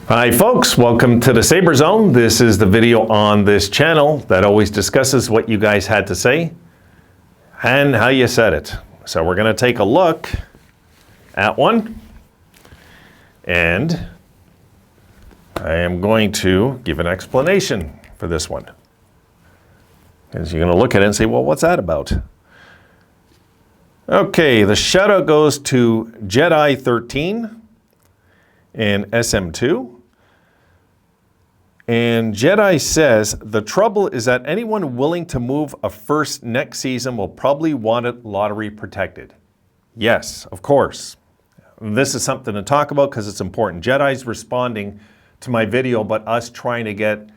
Hi folks, welcome to the Sabre Zone. This is the video on this channel that always discusses what you guys had to say and how you said it. So we're going to take a look at one, and I am going to give an explanation for this one. Because you're going to look at it and say, well, what's that about? Okay, the shout out goes to Jedi 13 and SM2. And Jedi says, the trouble is that anyone willing to move a first next season will probably want it lottery protected. Yes, of course. This is something to talk about because it's important. Jedi's responding to my video about us trying to get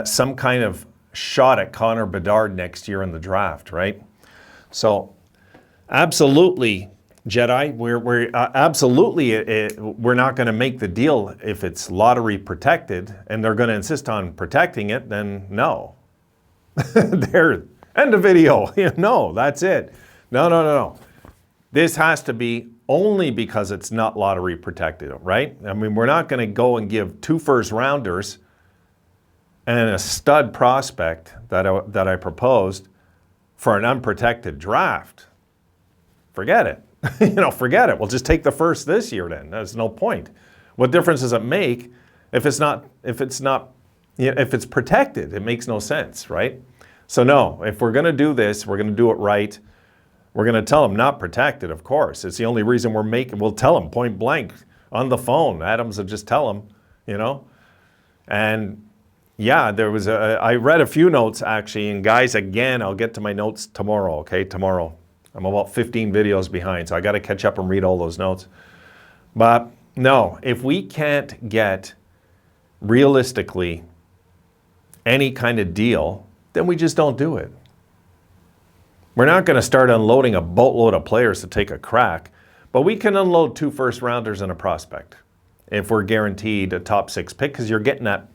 some kind of shot at Connor Bedard next year in the draft, right? So absolutely, Jedi, we're absolutely, we're not going to make the deal if it's lottery protected, and they're going to insist on protecting it, then no. There, end of video. No, that's it. No. This has to be only because it's not lottery protected, right? I mean, we're not going to go and give 2 first rounders and a stud prospect that I proposed for an unprotected draft. Forget it. Forget it. We'll just take the first this year then. There's no point. What difference does it make if it's protected? It makes no sense, right? So no, if we're going to do this, we're going to do it right. We're going to tell them not protected, of course. It's the only reason we'll tell them point blank on the phone. Adams will just tell them, And yeah, I read a few notes actually, and guys, again, I'll get to my notes tomorrow, okay? Tomorrow. I'm about 15 videos behind, so I got to catch up and read all those notes. But no, if we can't get realistically any kind of deal, then we just don't do it. We're not going to start unloading a boatload of players to take a crack, but we can unload 2 first rounders and a prospect if we're guaranteed a top 6 pick, because you're getting that.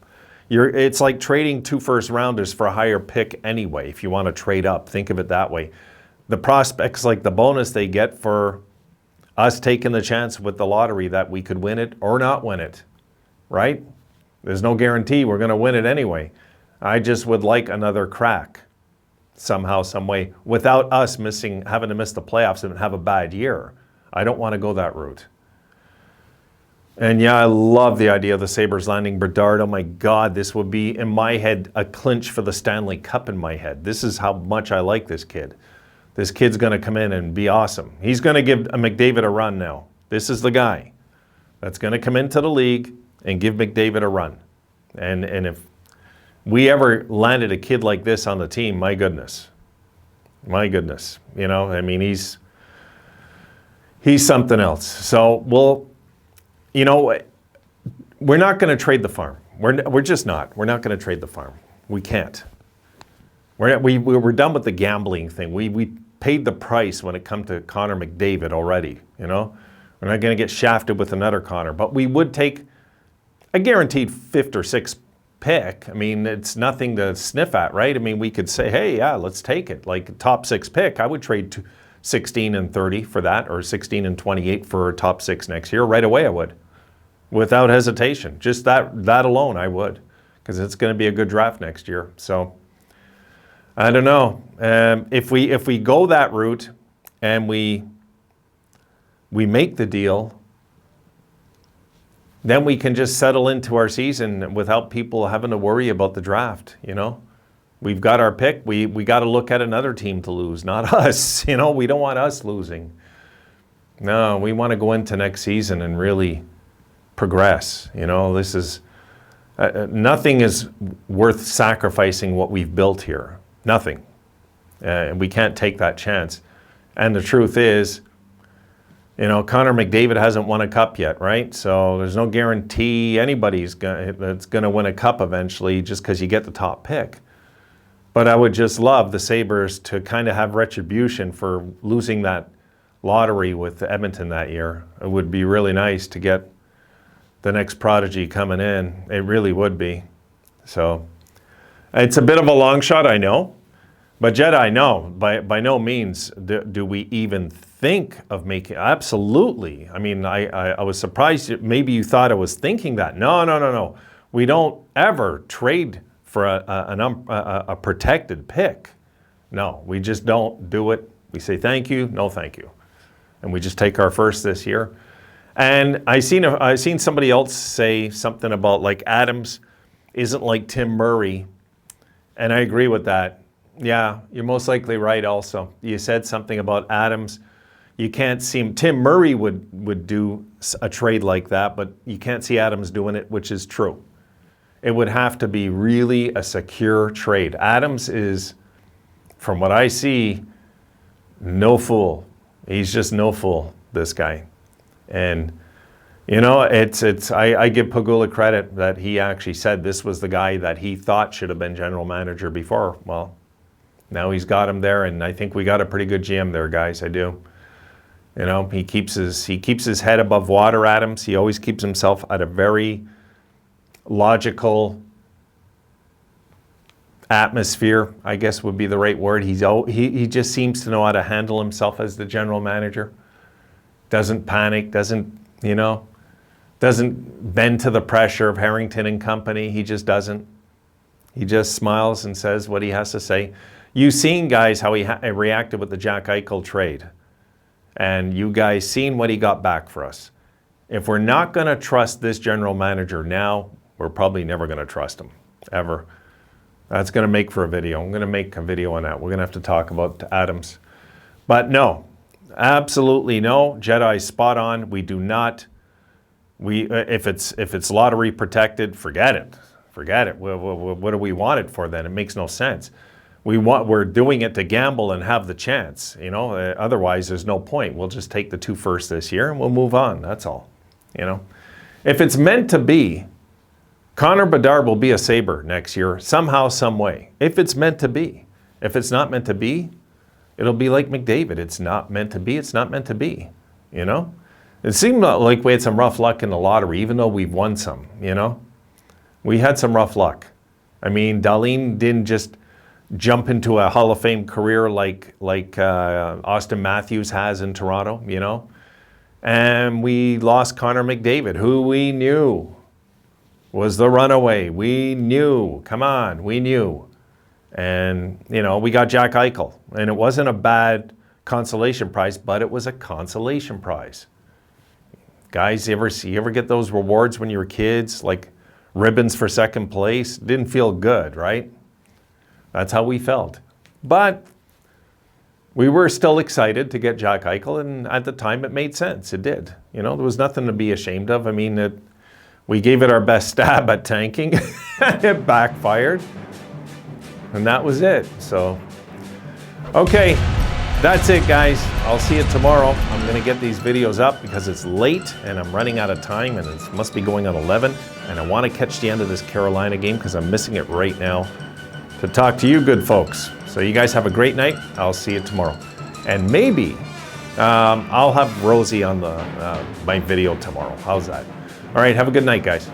It's like trading 2 first rounders for a higher pick anyway. If you want to trade up, think of it that way. The prospects, like the bonus they get for us taking the chance with the lottery that we could win it or not win it, right? There's no guarantee we're going to win it anyway. I just would like another crack somehow, some way, without us having to miss the playoffs and have a bad year. I don't want to go that route. And yeah, I love the idea of the Sabres landing Bedard. Oh my God, this would be, in my head, a clinch for the Stanley Cup in my head. This is how much I like this kid. This kid's going to come in and be awesome. He's going to give McDavid a run now. This is the guy that's going to come into the league and give McDavid a run. And if we ever landed a kid like this on the team, my goodness. I mean, he's something else. So we're not going to trade the farm. We're just not. We're not going to trade the farm. We can't. We're done with the gambling thing. We paid the price when it comes to Connor McDavid already, We're not going to get shafted with another Connor, but we would take a guaranteed 5th or 6th pick. I mean, it's nothing to sniff at, right? I mean, we could say, hey, yeah, let's take it. Like top 6 pick, I would trade 16 and 30 for that, or 16 and 28 for a top 6 next year. Right away I would, without hesitation. Just that alone I would, because it's going to be a good draft next year. So I don't know. If we go that route and we make the deal, then we can just settle into our season without people having to worry about the draft, We've got our pick. We got to look at another team to lose, not us. We don't want us losing. No, we want to go into next season and really progress. This is nothing is worth sacrificing what we've built here. Nothing. We can't take that chance. And the truth is, Connor McDavid hasn't won a cup yet, right? So there's no guarantee anybody's that's going to win a cup eventually just because you get the top pick. But I would just love the Sabres to kind of have retribution for losing that lottery with Edmonton that year. It would be really nice to get the next prodigy coming in. It really would be. So it's a bit of a long shot, I know, But Jedi, no, by no means do we even think of making, absolutely. I mean, I was surprised, maybe you thought I was thinking that. No. We don't ever trade for a protected pick. No, we just don't do it. We say thank you, no thank you. And we just take our first this year. And I seen somebody else say something about like Adams isn't like Tim Murray. And I agree with that. Yeah, you're most likely right also. You said something about Adams. You can't see him. Tim Murray would do a trade like that, but you can't see Adams doing it, which is true. It would have to be really a secure trade. Adams is, from what I see, no fool. He's just no fool, this guy. And, you know, I give Pegula credit that he actually said this was the guy that he thought should have been general manager before. Well, now he's got him there, and I think we got a pretty good GM there, guys. I do. You know, he keeps his head above water, Adams. He always keeps himself at a very logical atmosphere, I guess would be the right word. He just seems to know how to handle himself as the general manager. Doesn't panic, doesn't bend to the pressure of Harrington and company. He just doesn't. He just smiles and says what he has to say. You've seen, guys, how he reacted with the Jack Eichel trade. And you guys seen what he got back for us. If we're not going to trust this general manager now, we're probably never going to trust him, ever. That's going to make for a video. I'm going to make a video on that. We're going to have to talk about Adams. But no, absolutely no. Jedi's spot on. We do not. If it's lottery protected, forget it. Forget it. What do we want it for then? It makes no sense. We're doing it to gamble and have the chance. You know, otherwise there's no point. We'll just take the 2 first this year and we'll move on. That's all. You know, if it's meant to be, Connor Bedard will be a Sabre next year somehow, some way. If it's meant to be. If it's not meant to be, it'll be like McDavid. It's not meant to be. It's not meant to be. You know, it seemed like we had some rough luck in the lottery, even though we've won some. You know, we had some rough luck. I mean, Dahlin didn't just jump into a Hall of Fame career like Austin Matthews has in Toronto, you know. And we lost Connor McDavid, who we knew was the runaway. We knew, come on, we knew. And, you know, we got Jack Eichel. And it wasn't a bad consolation prize, but it was a consolation prize. Guys, you ever get those rewards when you were kids, like ribbons for second place? Didn't feel good, right? That's how we felt. But we were still excited to get Jack Eichel, and at the time it made sense. It did. You know, there was nothing to be ashamed of. I mean, we gave it our best stab at tanking. It backfired. And that was it. So, okay, that's it, guys. I'll see you tomorrow. I'm going to get these videos up because it's late and I'm running out of time, and it must be going on 11. And I want to catch the end of this Carolina game because I'm missing it right now to talk to you good folks. So you guys have a great night. I'll see you tomorrow. And maybe I'll have Rosie on my video tomorrow. How's that? All right, have a good night, guys.